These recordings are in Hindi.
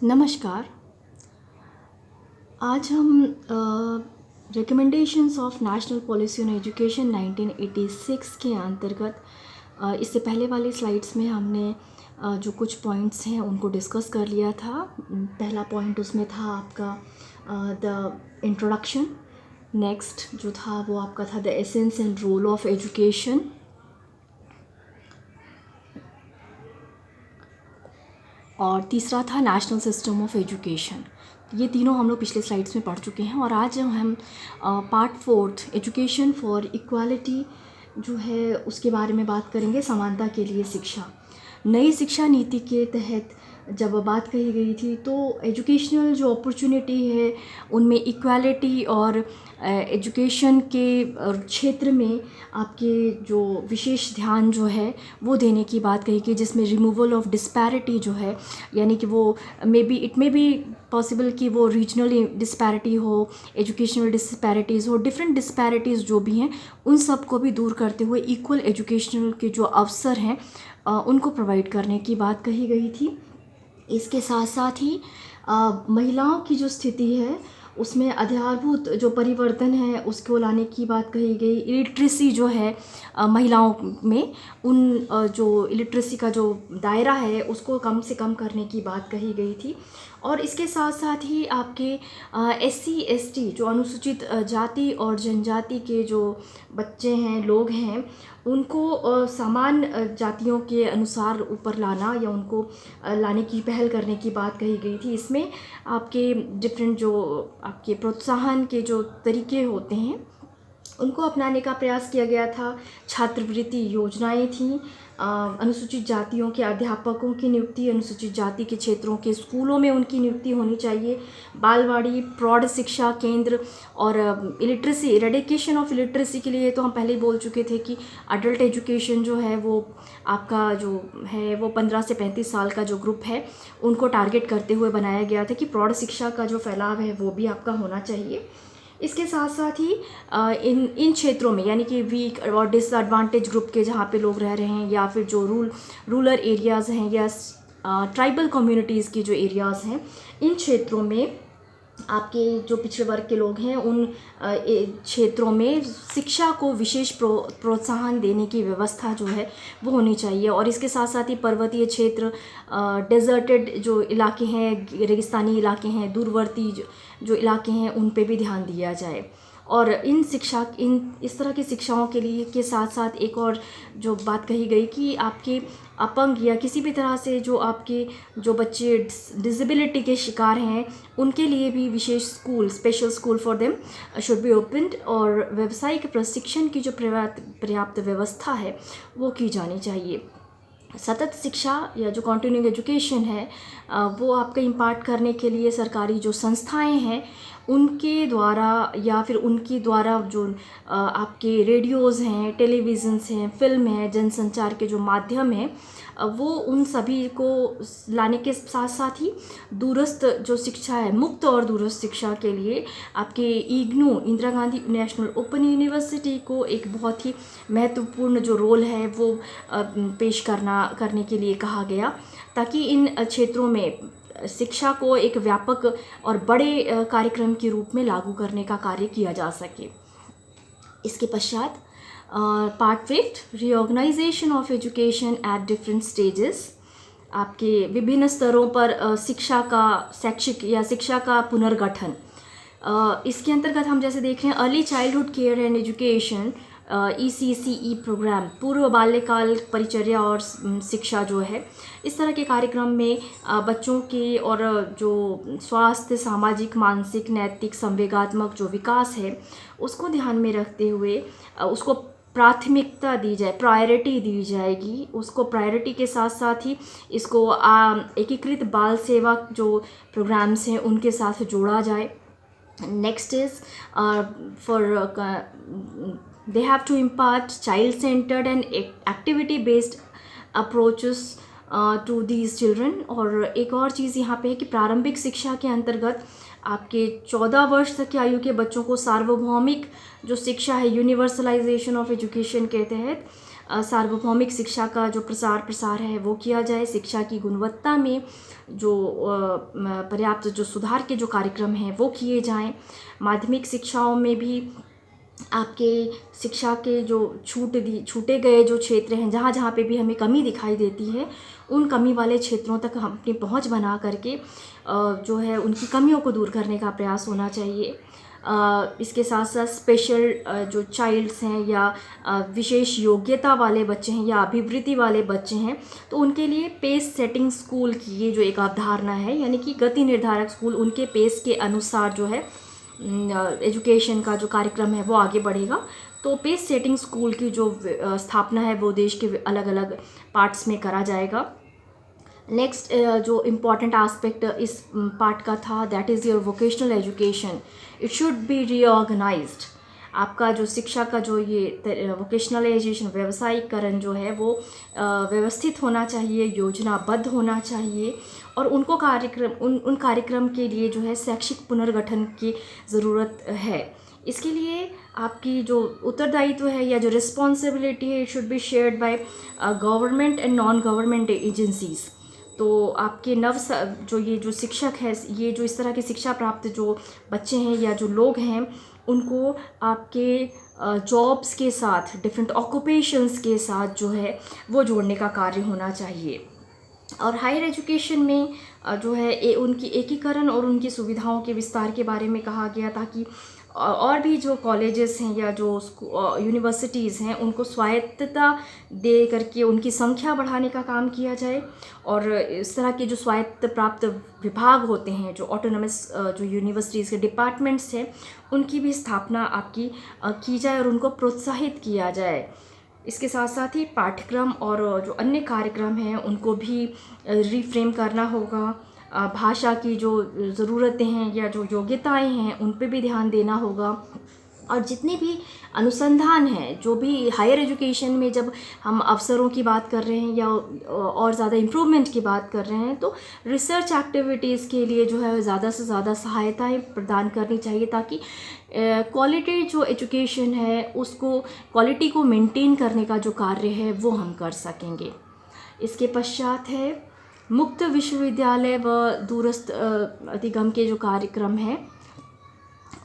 नमस्कार। आज हम recommendations of national policy on education 1986 के अंतर्गत इससे पहले वाली स्लाइड्स में हमने जो कुछ पॉइंट्स हैं उनको डिस्कस कर लिया था। पहला पॉइंट उसमें था आपका द इंट्रोडक्शन। नेक्स्ट जो था वो आपका था the essence and role of education. और तीसरा था नेशनल सिस्टम ऑफ एजुकेशन। ये तीनों हम लोग पिछले स्लाइड्स में पढ़ चुके हैं और आज हम पार्ट 4 एजुकेशन फॉर इक्वालिटी जो है उसके बारे में बात करेंगे। समानता के लिए शिक्षा। नई शिक्षा नीति के तहत जब बात कही गई थी तो एजुकेशनल जो अपॉर्चुनिटी है उनमें इक्वालिटी और एजुकेशन के क्षेत्र में आपके जो विशेष ध्यान जो है वो देने की बात कही गई, जिसमें रिमूवल ऑफ डिस्पैरिटी जो है, यानी कि वो इट मे बी पॉसिबल कि वो रीजनल डिस्पैरिटी हो, एजुकेशनल डिस्पैरिटीज़ हो, डिफरेंट डिस्पैरिटीज़ जो भी हैं उन सब को भी दूर करते हुए इक्वल एजुकेशनल के जो अवसर हैं उनको प्रोवाइड करने की बात कही गई थी। इसके साथ साथ ही महिलाओं की जो स्थिति है उसमें आधारभूत जो परिवर्तन है उसको लाने की बात कही गई। इलिटरेसी जो है महिलाओं में उन जो इलिटरेसी का जो दायरा है उसको कम से कम करने की बात कही गई थी। और इसके साथ साथ ही आपके SC ST जो अनुसूचित जाति और जनजाति के जो बच्चे हैं, लोग हैं, उनको समान जातियों के अनुसार ऊपर लाना या उनको लाने की पहल करने की बात कही गई थी। इसमें आपके डिफरेंट जो आपके प्रोत्साहन के जो तरीके होते हैं उनको अपनाने का प्रयास किया गया था। छात्रवृत्ति योजनाएं थीं। अनुसूचित जातियों के अध्यापकों की नियुक्ति, अनुसूचित जाति के क्षेत्रों के स्कूलों में उनकी नियुक्ति होनी चाहिए। बालवाड़ी, प्रौढ़ शिक्षा केंद्र और इलिटरेसी, इरेडिकेशन ऑफ इलिटरेसी के लिए तो हम पहले ही बोल चुके थे कि अडल्ट एजुकेशन जो है वो आपका जो है वो 15 से 35 साल का जो ग्रुप है उनको टारगेट करते हुए बनाया गया था कि प्रौढ़ शिक्षा का जो फैलाव है वो भी आपका होना चाहिए। इसके साथ साथ ही इन क्षेत्रों में, यानी कि वीक और डिसएडवांटेज ग्रुप के जहाँ पे लोग रह रहे हैं या फिर जो रूरल एरियाज़ हैं या ट्राइबल कम्युनिटीज़ की जो एरियाज़ हैं, इन क्षेत्रों में आपके जो पिछड़े वर्ग के लोग हैं उन क्षेत्रों में शिक्षा को विशेष प्रोत्साहन देने की व्यवस्था जो है वो होनी चाहिए। और इसके साथ साथ ही पर्वतीय क्षेत्र, डेजर्टेड जो इलाके हैं, रेगिस्तानी इलाके हैं, दूरवर्ती जो इलाके हैं उन पे भी ध्यान दिया जाए। और इन इस तरह की शिक्षाओं के लिए के साथ साथ एक और जो बात कही गई कि आपके अपंग या किसी भी तरह से जो आपके जो बच्चे डिसेबिलिटी के शिकार हैं उनके लिए भी विशेष school, special school for them should be opened. और व्यावसायिक प्रशिक्षण की जो पर्याप्त व्यवस्था है वो की जानी चाहिए। सतत शिक्षा या जो कंटिन्यूइंग एजुकेशन है वो आपका इम्पार्ट करने के लिए सरकारी जो संस्थाएं हैं उनके द्वारा या फिर उनकी द्वारा जो आपके रेडियोज़ हैं, टेलीविज़न्स हैं, फिल्म है, जनसंचार के जो माध्यम हैं वो उन सभी को लाने के साथ साथ ही दूरस्थ जो शिक्षा है, मुक्त और दूरस्थ शिक्षा के लिए आपके IGNOU, Indira Gandhi national open university को एक बहुत ही महत्वपूर्ण जो रोल है वो पेश करने के लिए कहा गया, ताकि इन क्षेत्रों में शिक्षा को एक व्यापक और बड़े कार्यक्रम के रूप में लागू करने का कार्य किया जा सके। इसके पश्चात part 5 reorganisation of education at different stages. आपके विभिन्न स्तरों पर शिक्षा का पुनर्गठन। इसके अंतर्गत हम जैसे देख रहे हैं early childhood care and education, ECCE programme, पूर्व बाल्यकाल परिचर्या और शिक्षा जो है, इस तरह के कार्यक्रम में बच्चों के और जो स्वास्थ्य, सामाजिक, मानसिक, नैतिक, संवेगात्मक जो विकास है उसको ध्यान में रखते हुए उसको प्राथमिकता दी जाए, प्रायोरिटी दी जाएगी। उसको प्रायोरिटी के साथ साथ ही इसको एकीकृत बाल सेवा जो प्रोग्राम्स हैं उनके साथ जोड़ा जाए। Next is they have to impart child-centered and activity-based approaches to these children। और एक और चीज़ यहाँ पे है कि प्रारंभिक शिक्षा के अंतर्गत आपके 14 वर्ष तक की आयु के बच्चों को सार्वभौमिक जो शिक्षा है, यूनिवर्सलाइजेशन ऑफ एजुकेशन के तहत सार्वभौमिक शिक्षा का जो प्रसार है वो किया जाए। शिक्षा की गुणवत्ता में जो पर्याप्त जो सुधार के जो कार्यक्रम हैं वो किए जाएं। माध्यमिक शिक्षाओं में भी आपके शिक्षा के जो छूटे गए जो क्षेत्र हैं, जहाँ जहाँ पे भी हमें कमी दिखाई देती है, उन कमी वाले क्षेत्रों तक हम अपनी पहुँच बना करके जो है उनकी कमियों को दूर करने का प्रयास होना चाहिए। इसके साथ साथ स्पेशल जो चाइल्ड्स हैं या विशेष योग्यता वाले बच्चे हैं या अभिवृत्ति वाले बच्चे हैं, तो उनके लिए पेस सेटिंग स्कूल की ये जो एक अवधारणा है, यानी कि गति निर्धारक स्कूल, उनके पेस के अनुसार जो है एजुकेशन का जो कार्यक्रम है वो आगे बढ़ेगा। तो पेस सेटिंग स्कूल की जो स्थापना है वो देश के अलग अलग पार्ट्स में करा जाएगा। नेक्स्ट जो इम्पॉर्टेंट आस्पेक्ट इस पार्ट का था, that is your vocational education. It should be reorganised. आपका जो शिक्षा का जो ये वोकेशनलाइजेशन, व्यावसायिकरण जो है वो व्यवस्थित होना चाहिए, योजनाबद्ध होना चाहिए, और उनको उन कार्यक्रम के लिए जो है शैक्षिक पुनर्गठन की ज़रूरत है। इसके लिए आपकी जो उत्तरदायित्व है या जो रिस्पॉन्सिबिलिटी है, it should be shared by government and non government agencies. तो आपके ये जो शिक्षक है, ये जो इस तरह की शिक्षा प्राप्त जो बच्चे हैं या जो लोग हैं, उनको आपके जॉब्स के साथ, डिफरेंट ऑक्यूपेशंस के साथ जो है वो जोड़ने का कार्य होना चाहिए। और हायर एजुकेशन में जो है उनकी एकीकरण और उनकी सुविधाओं के विस्तार के बारे में कहा गया, ताकि और भी जो कॉलेजेस हैं या जो यूनिवर्सिटीज़ हैं उनको स्वायत्तता दे करके उनकी संख्या बढ़ाने का काम किया जाए। और इस तरह के जो स्वायत्त प्राप्त विभाग होते हैं, जो ऑटोनमस जो यूनिवर्सिटीज़ के डिपार्टमेंट्स हैं, उनकी भी स्थापना आपकी की जाए और उनको प्रोत्साहित किया जाए। इसके साथ साथ ही पाठ्यक्रम और जो अन्य कार्यक्रम हैं उनको भी रिफ्रेम करना होगा। भाषा की जो ज़रूरतें हैं या जो योग्यताएं हैं उन पे भी ध्यान देना होगा। और जितने भी अनुसंधान हैं, जो भी हायर एजुकेशन में जब हम अवसरों की बात कर रहे हैं या और ज़्यादा इम्प्रूवमेंट की बात कर रहे हैं, तो रिसर्च एक्टिविटीज़ के लिए जो है ज़्यादा से ज़्यादा सहायताएं प्रदान करनी चाहिए, ताकि क्वालिटी जो एजुकेशन है उसको, क्वालिटी को मेंटेन करने का जो कार्य है वो हम कर सकेंगे। इसके पश्चात है मुक्त विश्वविद्यालय व दूरस्थ अधिगम के जो कार्यक्रम हैं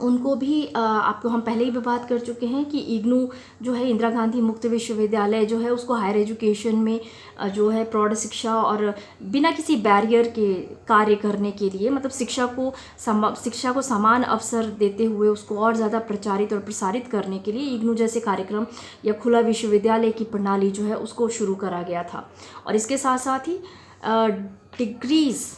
उनको भी आपको हम पहले ही भी बात कर चुके हैं कि इग्नू जो है, इंदिरा गांधी मुक्त विश्वविद्यालय जो है, उसको हायर एजुकेशन में जो है प्रौढ़ शिक्षा और बिना किसी बैरियर के कार्य करने के लिए, मतलब शिक्षा को समान अवसर देते हुए उसको और ज़्यादा प्रचारित और प्रसारित करने के लिए इग्नू जैसे कार्यक्रम या खुला विश्वविद्यालय की प्रणाली जो है उसको शुरू करा गया था। और इसके साथ साथ ही डिग्रीज़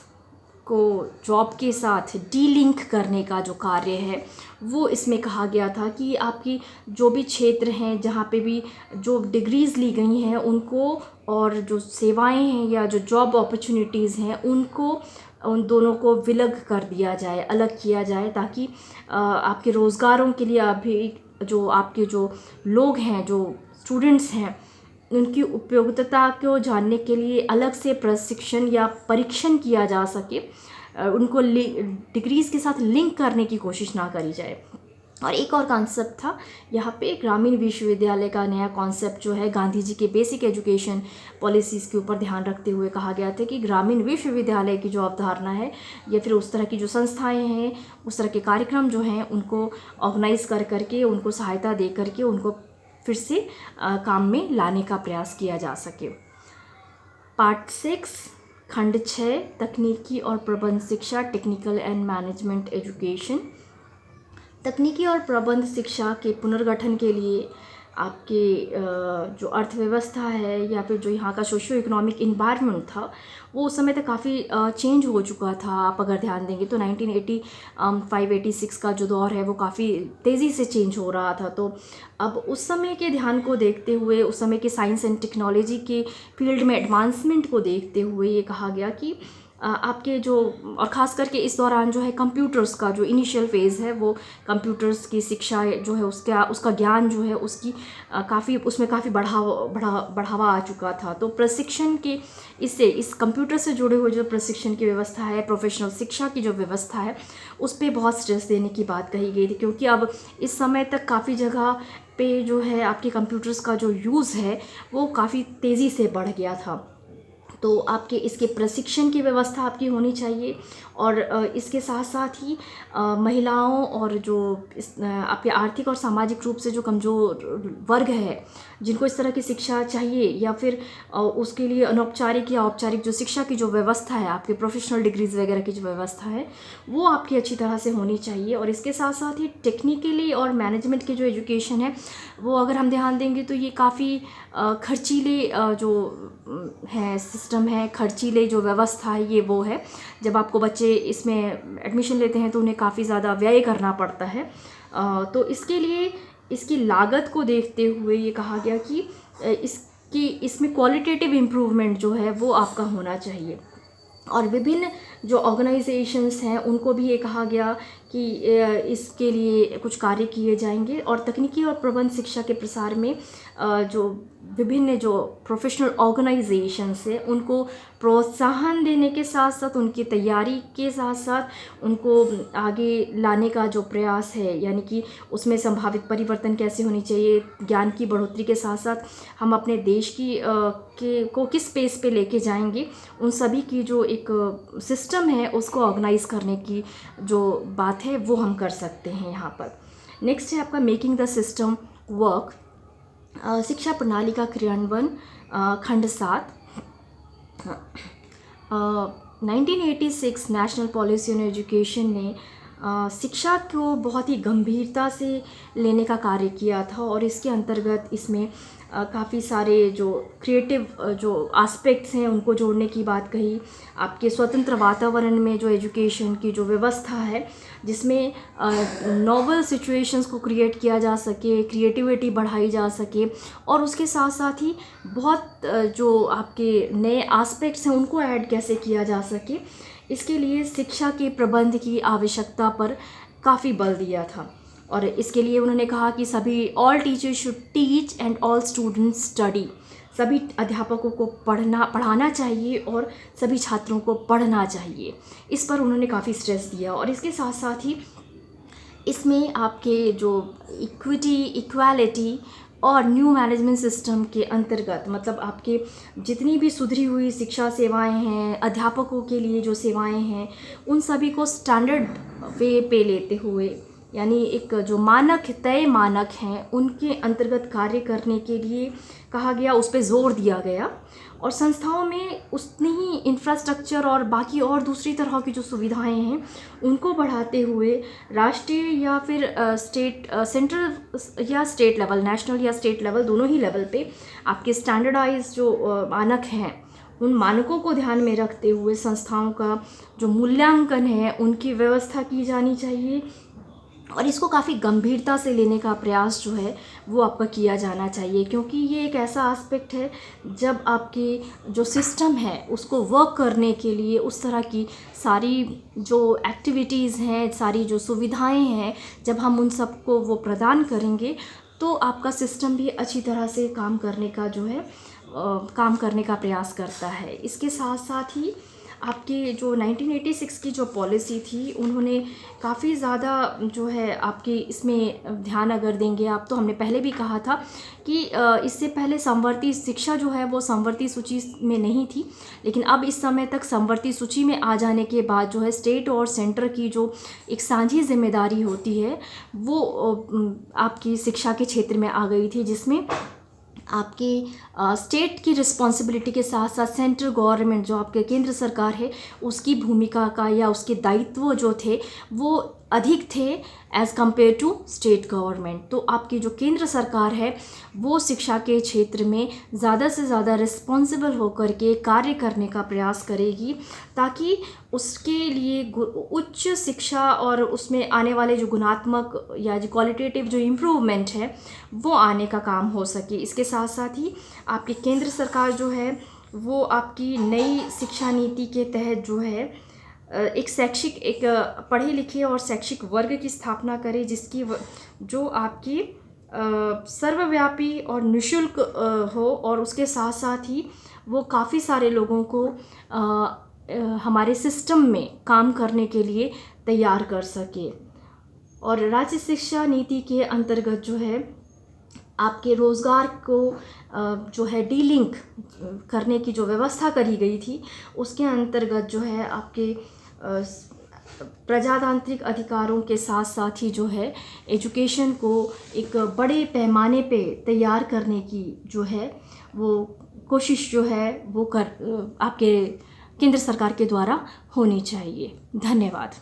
को जॉब के साथ डीलिंक करने का जो कार्य है वो इसमें कहा गया था, कि आपकी जो भी क्षेत्र हैं जहाँ पे भी जो डिग्रीज़ ली गई हैं उनको, और जो सेवाएं हैं या जो जॉब अपॉर्चुनिटीज़ हैं उनको, उन दोनों को विलग कर दिया जाए, अलग किया जाए, ताकि आपके रोज़गारों के लिए अभी जो आपके जो लोग हैं, जो स्टूडेंट्स हैं, उनकी उपयोगिता को जानने के लिए अलग से प्रशिक्षण या परीक्षण किया जा सके, उनको डिग्रीज़ के साथ लिंक करने की कोशिश ना करी जाए। और एक और कॉन्सेप्ट था यहाँ पे, ग्रामीण विश्वविद्यालय का नया कॉन्सेप्ट जो है, गांधी जी के बेसिक एजुकेशन पॉलिसीज़ के ऊपर ध्यान रखते हुए कहा गया था कि ग्रामीण विश्वविद्यालय की जो अवधारणा है या फिर उस तरह की जो संस्थाएं हैं, उस तरह के कार्यक्रम जो हैं, उनको ऑर्गेनाइज करके, उनको सहायता दे करके उनको फिर से काम में लाने का प्रयास किया जा सके। पार्ट 6 खंड 6 तकनीकी और प्रबंध शिक्षा, टेक्निकल एंड मैनेजमेंट एजुकेशन। तकनीकी और प्रबंध शिक्षा के पुनर्गठन के लिए आपके जो अर्थव्यवस्था है या फिर जो यहाँ का सोशियो इकोनॉमिक इन्वायरमेंट था वो उस समय तक काफ़ी चेंज हो चुका था। आप अगर ध्यान देंगे तो 1985-86 का जो दौर है वो काफ़ी तेज़ी से चेंज हो रहा था। तो अब उस समय के ध्यान को देखते हुए, उस समय के साइंस एंड टेक्नोलॉजी के फील्ड में एडवांसमेंट को देखते हुए ये कहा गया कि आपके जो और ख़ास करके इस दौरान जो है कंप्यूटर्स का जो इनिशियल फेज़ है वो कंप्यूटर्स की शिक्षा जो है उसका ज्ञान जो है उसकी काफ़ी उसमें काफ़ी बढ़ावा आ चुका था। तो प्रशिक्षण के इस कंप्यूटर से जुड़े हुए जो प्रशिक्षण की व्यवस्था है, प्रोफेशनल शिक्षा की जो व्यवस्था है, उस पे बहुत स्ट्रेस देने की बात कही गई थी, क्योंकि अब इस समय तक काफ़ी जगह पे जो है आपके कंप्यूटर्स का जो यूज़ है वो काफ़ी तेज़ी से बढ़ गया था। तो आपके इसके प्रशिक्षण की व्यवस्था आपकी होनी चाहिए। और इसके साथ साथ ही महिलाओं और जो आपके आर्थिक और सामाजिक रूप से जो कमज़ोर वर्ग है, जिनको इस तरह की शिक्षा चाहिए, या फिर उसके लिए अनौपचारिक या औपचारिक जो शिक्षा की जो व्यवस्था है, आपके प्रोफेशनल डिग्रीज़ वगैरह की जो व्यवस्था है, वो आपकी अच्छी तरह से होनी चाहिए। और इसके साथ साथ ही टेक्निकली और मैनेजमेंट की जो एजुकेशन है, वो अगर हम ध्यान देंगे तो ये काफ़ी खर्चीले जो है सिस्टम है, खर्चीले जो व्यवस्था है, ये वो है। जब आपको बच्चे इसमें एडमिशन लेते हैं तो उन्हें काफ़ी ज़्यादा व्यय करना पड़ता है। तो इसके लिए इसकी लागत को देखते हुए ये कहा गया कि इसमें क्वालिटेटिव इम्प्रूवमेंट जो है वो आपका होना चाहिए। और विभिन्न जो ऑर्गेनाइजेशंस हैं उनको भी ये कहा गया कि इसके लिए कुछ कार्य किए जाएंगे। और तकनीकी और प्रबंध शिक्षा के प्रसार में जो विभिन्न जो प्रोफेशनल ऑर्गेनाइजेशंस हैं उनको प्रोत्साहन देने के साथ साथ, उनकी तैयारी के साथ साथ उनको आगे लाने का जो प्रयास है, यानी कि उसमें संभावित परिवर्तन कैसे होनी चाहिए, ज्ञान की बढ़ोतरी के साथ साथ हम अपने देश को किस पेस पे लेके जाएंगे, उन सभी की जो एक सिस्टम है उसको ऑर्गेनाइज करने की जो बात है वो हम कर सकते हैं यहाँ पर। नेक्स्ट है आपका मेकिंग द सिस्टम वर्क, शिक्षा प्रणाली का क्रियान्वयन, खंड 7। 1986 नेशनल पॉलिसी ऑन एजुकेशन ने शिक्षा को बहुत ही गंभीरता से लेने का कार्य किया था। और इसके अंतर्गत इसमें काफ़ी सारे जो क्रिएटिव जो एस्पेक्ट्स हैं उनको जोड़ने की बात कही। आपके स्वतंत्र वातावरण में जो एजुकेशन की जो व्यवस्था है, जिसमें नॉवल सिचुएशंस को क्रिएट किया जा सके, क्रिएटिविटी बढ़ाई जा सके, और उसके साथ साथ ही बहुत जो आपके नए एस्पेक्ट्स हैं उनको ऐड कैसे किया जा सके, इसके लिए शिक्षा के प्रबंध की आवश्यकता पर काफ़ी बल दिया था। और इसके लिए उन्होंने कहा कि all teachers should teach and all students study, सभी अध्यापकों को पढ़ाना चाहिए और सभी छात्रों को पढ़ना चाहिए। इस पर उन्होंने काफ़ी स्ट्रेस दिया। और इसके साथ साथ ही इसमें आपके जो इक्वालिटी और न्यू मैनेजमेंट सिस्टम के अंतर्गत, मतलब आपके जितनी भी सुधरी हुई शिक्षा सेवाएं हैं, अध्यापकों के लिए जो सेवाएं हैं, उन सभी को स्टैंडर्ड वे पे लेते हुए, यानी एक जो तय मानक हैं उनके अंतर्गत कार्य करने के लिए कहा गया, उस पर जोर दिया गया। और संस्थाओं में उतनी ही इंफ्रास्ट्रक्चर और बाकी और दूसरी तरह की जो सुविधाएं हैं उनको बढ़ाते हुए राष्ट्रीय या फिर सेंट्रल या स्टेट लेवल, नेशनल या स्टेट लेवल, दोनों ही लेवल पे आपके स्टैंडर्डाइज जो मानक हैं, उन मानकों को ध्यान में रखते हुए संस्थाओं का जो मूल्यांकन है उनकी व्यवस्था की जानी चाहिए। और इसको काफ़ी गंभीरता से लेने का प्रयास जो है वो आपका किया जाना चाहिए, क्योंकि ये एक ऐसा एस्पेक्ट है जब आपकी जो सिस्टम है उसको वर्क करने के लिए उस तरह की सारी जो एक्टिविटीज़ हैं, सारी जो सुविधाएं हैं, जब हम उन सबको वो प्रदान करेंगे तो आपका सिस्टम भी अच्छी तरह से काम करने का प्रयास करता है। इसके साथ साथ ही आपकी जो 1986 की जो पॉलिसी थी, उन्होंने काफ़ी ज़्यादा जो है आपकी इसमें ध्यान अगर देंगे आप, तो हमने पहले भी कहा था कि इससे पहले समवर्ती शिक्षा जो है वो समवर्ती सूची में नहीं थी, लेकिन अब इस समय तक समवर्ती सूची में आ जाने के बाद जो है स्टेट और सेंटर की जो एक साझी जिम्मेदारी होती है वो आपकी शिक्षा के क्षेत्र में आ गई थी, जिसमें आपकी स्टेट की रिस्पॉन्सिबिलिटी के साथ साथ सेंट्रल गवर्नमेंट, जो आपके केंद्र सरकार है, उसकी भूमिका का या उसके दायित्व जो थे वो अधिक थे as compare to state government. तो आपकी जो केंद्र सरकार है वो शिक्षा के क्षेत्र में ज़्यादा से ज़्यादा रिस्पॉन्सिबल होकर के कार्य करने का प्रयास करेगी, ताकि उसके लिए उच्च शिक्षा और उसमें आने वाले जो गुणात्मक या जो क्वालिटेटिव जो इम्प्रूवमेंट है वो आने का काम हो सके। इसके साथ साथ ही आपकी केंद्र सरकार जो है वो आपकी नई शिक्षा नीति के तहत जो है एक पढ़े लिखे और शैक्षिक वर्ग की स्थापना करे, जो आपकी सर्वव्यापी और निःशुल्क हो, और उसके साथ साथ ही वो काफ़ी सारे लोगों को हमारे सिस्टम में काम करने के लिए तैयार कर सके। और राज्य शिक्षा नीति के अंतर्गत जो है आपके रोज़गार को जो है डीलिंक करने की जो व्यवस्था करी गई थी, उसके अंतर्गत जो है आपके प्रजातांत्रिक अधिकारों के साथ साथ ही जो है एजुकेशन को एक बड़े पैमाने पे तैयार करने की जो है वो कोशिश जो है वो आपके केंद्र सरकार के द्वारा होनी चाहिए। धन्यवाद।